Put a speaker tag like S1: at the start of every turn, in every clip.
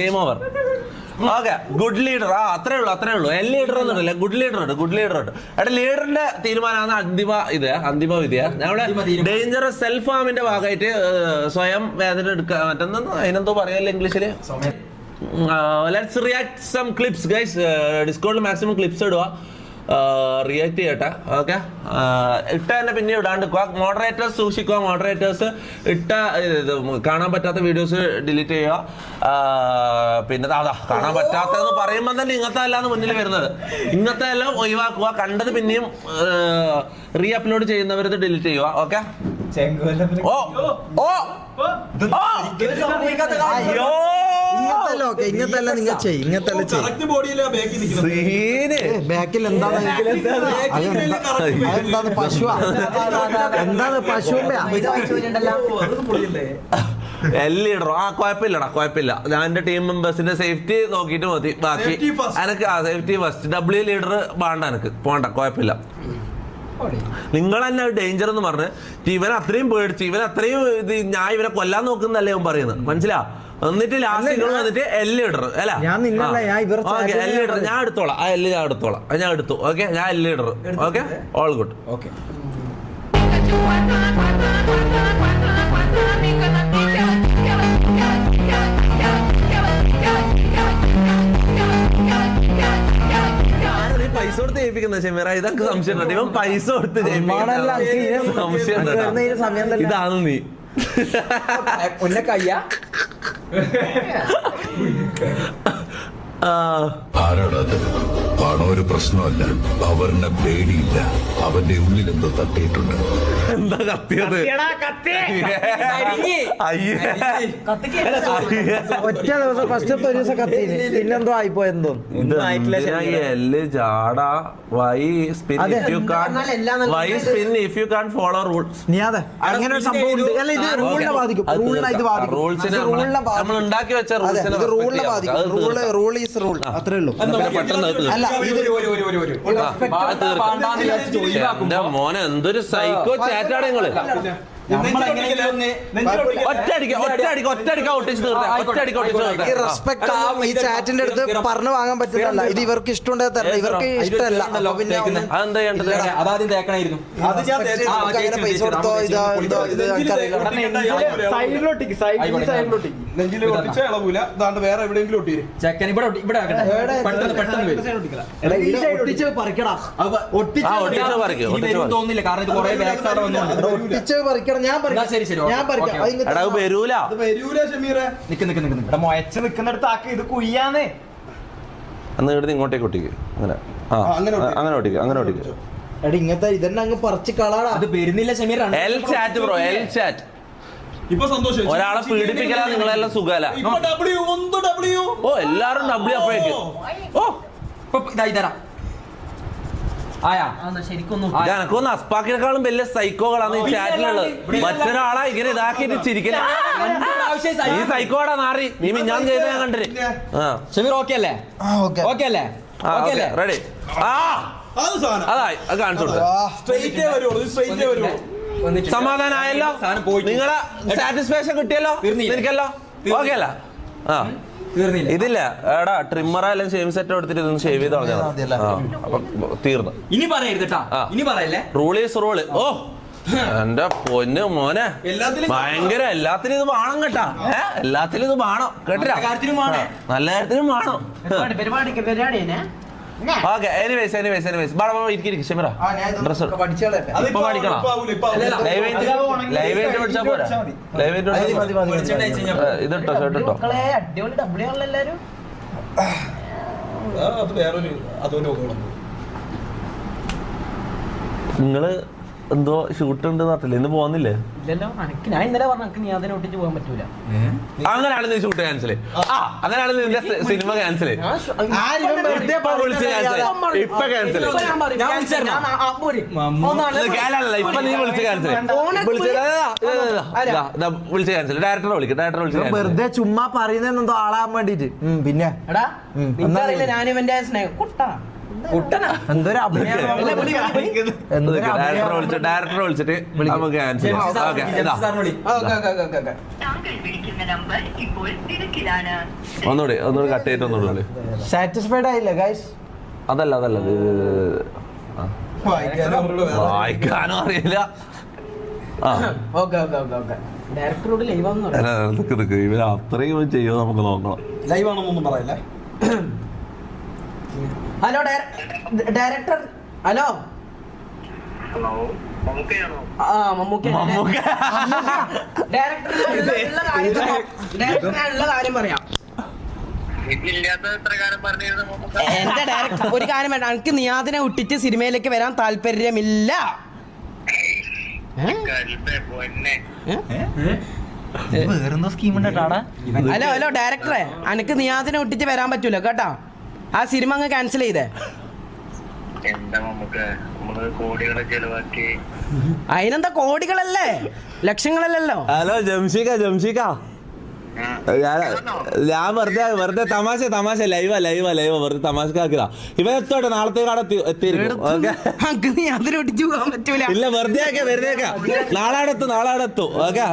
S1: Game over. Okay, good leader. അത്രേ ഉള്ളൂ. Leader ഒന്നുമില്ല, ഗുഡ് ലീഡർ ഉണ്ട്. എടാ, ലീഡറിന്റെ തീരുമാനമാണ് അന്തിമ വിധിയാ. ഞങ്ങളുടെ ഡേഞ്ചറസ് സെൽഫ് ഹാമിന്റെ ഭാഗമായിട്ട് സ്വയം വേദന എടുക്കുക, മറ്റൊന്നും അതിനെന്തോ പറയാനില്ല ഇംഗ്ലീഷില്. Let's react some clips guys. ഡിസ്കൗണ്ടിൽ മാക്സിമം ക്ലിപ്സ് ഇടുക, റിയാക്ട് ചെയ്യട്ടെ. ഓക്കെ, ഇട്ട തന്നെ പിന്നെ ഇടാണ്ട് മോഡറേറ്റേഴ്സ് സൂക്ഷിക്കുക. മോഡറേറ്റേഴ്സ് ഇട്ട കാണാൻ പറ്റാത്ത വീഡിയോസ് ഡിലീറ്റ് ചെയ്യുക. പിന്നെ കാണാൻ പറ്റാത്തതെന്ന് പറയുമ്പോൾ തന്നെ ഇങ്ങനത്തെ അല്ലാന്ന് മുന്നിൽ വരുന്നത്. ഇങ്ങനത്തെ എല്ലാം ഒഴിവാക്കുക. കണ്ടത് പിന്നെയും റീ അപ്ലോഡ് ചെയ്യുന്നവരത് ഡിലീറ്റ് ചെയ്യുക. ഓക്കെ,
S2: ഇങ്ങനത്തെ നിങ്ങൾ ചെയ്യും. ബാക്കിൽ എന്താണ് പശുവാ? എന്താണ് പശുവിന്റെ
S1: ലീഡറോ? കുഴപ്പമില്ല. ഞാൻ എന്റെ ടീം മെമ്പേഴ്സിന്റെ സേഫ്റ്റി നോക്കിയിട്ട് മതി. ബാക്കി എനക്ക് സേഫ്റ്റി ഫസ്റ്റ്. ഡബ്ല്യു ലീഡർ വേണ്ട, എനിക്ക് പോണ്ട, കുഴപ്പമില്ല. നിങ്ങൾ തന്നെ ഡേഞ്ചർ എന്ന് പറഞ്ഞ് ഇവൻ അത്രയും പേടിച്ച് ഞാൻ ഇവനെ കൊല്ലാൻ നോക്കുന്നല്ലേ ഇവൻ പറയുന്നത്, മനസ്സിലാ? എന്നിട്ട് ലാസ്റ്റ് നിങ്ങൾ വന്നിട്ട് ലീഡർ അല്ല, ലീഡർ ഞാൻ എടുത്തോളാം. ഞാൻ എടുത്തു. ഓക്കെ, ഞാൻ leader. Okay, all good.
S2: Okay,
S1: പൈസ കൊടുത്ത് ജയിപ്പിക്കുന്ന ഷെമീറ, ഇതൊക്കെ സംശയം. ഇവൻ പൈസ കൊടുത്ത് സംശയം. ഇതാണ് നീ
S2: കയ്യ
S3: ആരാടത്? പണം ഒരു പ്രശ്നമല്ല, അവരുടെ പേടിയില്ല. അവന്റെ ഉള്ളിൽ എന്തോ തട്ടിയിട്ടുണ്ട്.
S1: എന്താ കത്തിയത്?
S2: ഒറ്റ ദിവസം ഫസ്റ്റത്തെ ഒരു ദിവസം കത്തി, പിന്നെന്തോ ആയിപ്പോയെന്തോ. അങ്ങനെ ഒരു സംഭവം ഉണ്ട്. അല്ല, ഇത് റൂളിനെ ബാധിക്കും.
S1: ഉണ്ടാക്കി വെച്ച
S2: റൂളിനെ ബാധിക്കും. റൂൾ ഈസ് റൂൾ, അത്രേ ഉള്ളൂ. അല്ല,
S1: മോനെ എന്തൊരു സൈക്കോ ചാറ്റാണ് നിങ്ങള്.
S2: റെസ്പെക്ട് ഈ ചാറ്റിന്റെ അടുത്ത് പറഞ്ഞു വാങ്ങാൻ പറ്റുന്നല്ല. ഇത് ഇവർക്ക് ഇഷ്ടമുണ്ടെങ്കിൽ തരണം, ഇവർക്ക് ഇഷ്ടമല്ല.
S4: അതാദ്യം തേക്കണായിരുന്നു.
S2: പൈസ കൊടുത്തോ
S4: വേറെ എവിടെയെങ്കിലും ഒട്ടിരും. ചെക്കൻ ഇവിടെ തോന്നില്ല, കാരണം ഇത് കുറെ ബാക്ക് സൈഡ്
S2: ഒട്ടിച്ച് പറിക്കണം. ഞാൻ
S1: വരൂല.
S4: മൊയച്ച് നിക്കുന്നിടത്ത് ആക്കി ഇത് കുയ്യാന്നേ.
S1: അന്ന് ഇവിടുന്ന് ഇങ്ങോട്ടേക്ക് ഒട്ടിക്ക്. അങ്ങനെ ഒട്ടിക്ക്.
S2: എടാ, ഇങ്ങനത്തെ ഇതന്നെ അങ്ങ് പറിച്ച് കളാടാ.
S4: അത് വരുന്നില്ല ഷമീർ.
S1: ഒരാളെ പീഡിപ്പിക്കലാ നിങ്ങളെല്ലാം സുഖല. ഓ, എല്ലാരും ഡബ്ല്യു അപ്പോഴേക്ക്. എനക്കൊന്ന് അസ്പാക്കിനെക്കാളും വലിയ സൈക്കോകളാണ് ഈ ചാറ്റിലുള്ളത്. മറ്റൊരാളാ ഇങ്ങനെ ഇതാക്കിട്ട് ചിരിക്കല. ഈ സൈക്കോടാ നാറി. നീ ഞാൻ ചെയ്ത ഞാൻ കണ്ടിട്ട്.
S4: ഷമീർ ഓക്കെ അല്ലേ? ഓക്കെ അല്ലേ?
S1: റെഡി. അതായി, അത് കാണിച്ചു കൊടുത്തു. സമാധാനമായല്ലോ? നിങ്ങളെ സാറ്റിസ്ഫാക്ഷൻ കിട്ടിയല്ലോ? എനിക്കല്ലോ ഓക്കെ അല്ല? ഇതില്ല എടാ, ട്രിമ്മറായാലും ഷേവ് സെറ്റ് എടുത്തിട്ട് ഇതൊന്ന് ഷേവ് ചെയ്ത് കളഞ്ഞാ അപ്പൊ തീർന്നു.
S4: ഇനി പറയരുത്, ഇനി പറയല്ലേ.
S1: Rule is rule. ഓ എന്റെ പൊന്ന് മോനെ, ഭയങ്കര എല്ലാത്തിനും ഇത് വേണം കേട്ടാ. എല്ലാത്തിനും ഇത് വേണം കേട്ടാ. നല്ല കാര്യത്തിനും വേണം. ഓക്കെ, എനിവേസ് ഷമീറ ഡ്രസ് ഇപ്പൊ പഠിക്കണം. ലൈവായിട്ട് പഠിച്ചാ പോരാ. ഇതിട്ടോ ഷർട്ടിട്ടോ. നിങ്ങള് എന്തോ ഷൂട്ട് ഉണ്ട് പറഞ്ഞില്ലേ? ഇന്ന് പോകുന്നില്ലേ?
S4: ഞാൻ ഇന്നലെ പറഞ്ഞു നീ അതിനെ ഒട്ടിച്ച് പോകാൻ പറ്റൂല.
S1: അങ്ങനെയാണ് നീ ഷൂട്ട് ക്യാൻസൽ. അങ്ങനെയാണ് നിന്റെ സിനിമ ക്യാൻസൽ. ഇപ്പൊ ക്യാൻസൽ. ഇപ്പൊ നീ വിളിച്ച് ക്യാൻസൽ. വിളിച്ച് ക്യാൻസൽ. ഡയറക്ടറെ വിളിച്ച്
S2: വെറുതെ ചുമ്മാ പറയുന്നതെന്തോ ആളാൻ വേണ്ടിട്ട്. പിന്നെ
S4: ഞാനിവന്റെ സ്നേഹം കുട്ടാ
S2: എന്തൊരു അഭിനയം
S1: ഡയറക്ടറെ വിളിച്ചിട്ട് നമുക്ക് ആൻസർ ചെയ്യാം. ഓക്കെ ഇതാ
S5: താങ്കൾ വിളിക്കുന്ന നമ്പർ ഇപ്പോൾ തിരക്കിലാണ്.
S1: ഒന്നുകൂടി കട്ട് ചെയ്തിട്ട് ഒന്നുകൂടി.
S2: സാറ്റിസ്ഫൈഡ് ആയില്ല ഗൈസ്?
S1: അതല്ല ഇത് ആ. വായിക്കാനും അറിയില്ല. ആ
S2: ഡയറക്ടറോട് ലൈവ്
S1: നിക്ക് ഇവര് അത്രയും ചെയ്യുമോ നമുക്ക് നോക്കണം.
S4: ലൈവ് ആണെന്നൊന്നും പറയല്ലേ.
S2: Hello director. ഹലോ ആ മമ്മൂക്ക ഡയറക്ടറിനുള്ള കാര്യം പറയാം. എന്റെ ഡയറക്ടർ ഒരു കാര്യം വേണ്ട, എനിക്ക് നിയാദിനെ വിട്ടിട്ട് സിനിമയിലേക്ക് വരാൻ താല്പര്യമില്ല.
S6: വേറെന്തോ സ്കീം ഉണ്ടാടാ.
S2: ഹലോ ഡയറക്ടറെ, എനിക്ക് നിയാദിനെ വിട്ടിട്ട് വരാൻ പറ്റൂല കേട്ടാ. ആ സിനിമ അങ്ങ് ക്യാൻസൽ ചെയ്തേ. അതിനെന്താ കോടികളല്ലേ, ലക്ഷങ്ങളല്ലല്ലോ.
S1: ഹലോ ജംഷിക ഞാൻ വെറുതെ തമാശ ലൈവാ വെറുതെ തമാശക്കാക്കിയതാ. ഇവൻ എത്തോട്ടെ, നാളത്തേക്ക് അവിടെ എത്തിയിരിക്കും.
S2: അതിനെ വിട്ടിട്ട് പോകാൻ പറ്റൂല.
S1: ഇല്ല വെറുതെ നാളെ എത്തും. ഓക്കെ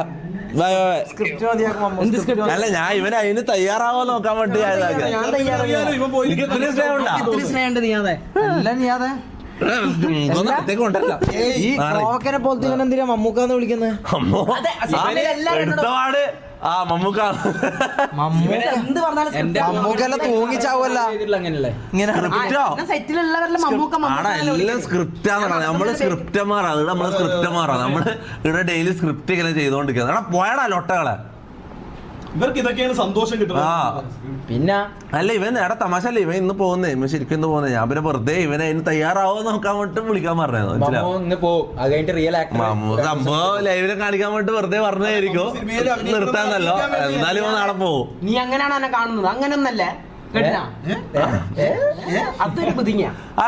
S1: അല്ല ഞാൻ ഇവന് അതിന് തയ്യാറാവോ നോക്കാൻ വേണ്ടി എനിക്ക് ഇത്രയും സ്നേഹമുണ്ടാ.
S2: ഈ കോക്കനെ പോലത്തെ ഇവൻ എന്തിനാ മമ്മൂക്കാന്ന് വിളിക്കുന്നത്?
S1: എടുത്തപാട് ആ മമ്മൂക്ക
S2: എന്ത് പറഞ്ഞാലും മമ്മൂക്കെല്ലാം തൂങ്ങിച്ചാവല്ല. സെറ്റിലുള്ളവരെല്ലാം
S1: എല്ലാം സ്ക്രിപ്റ്റാണ്. നമ്മള് സ്ക്രിപ്റ്റന്മാരാണ്. നമ്മള് ഇവിടെ ഡെയിലി സ്ക്രിപ്റ്റ് ഇങ്ങനെ ചെയ്തോണ്ടിരിക്കുന്നത്. എടാ പോയടാ ലൊട്ടകളെ.
S4: ഇവർക്ക് ഇതൊക്കെയാണ് സന്തോഷം
S1: ആ
S4: കിട്ടുന്നത്.
S2: പിന്നെ
S1: അല്ല ഇവൻ എടാ തമാശ അല്ലേ, ഇവൻ ഇന്ന് പോകുന്നേ, ഇവൻ ശരിക്കും ഇന്ന് പോകുന്നേ. ഞാൻ പിന്നെ വെറുതെ ഇവനെ അതിന് തയ്യാറാവോ നോക്കാൻ വേണ്ടി വിളിക്കാൻ പറഞ്ഞത്. സംഭവം ലൈവിനെ കാണിക്കാൻ വേണ്ടി വെറുതെ പറഞ്ഞായിരിക്കും, നിർത്താന്നല്ലോ. എന്നാലും ഇവൻ നാളെ പോവും.
S2: നീ അങ്ങനെയാണ് എന്നെ കാണുന്നത്, അങ്ങനെയൊന്നല്ല. അതൊരു പുതിങ്ങ.
S1: ആ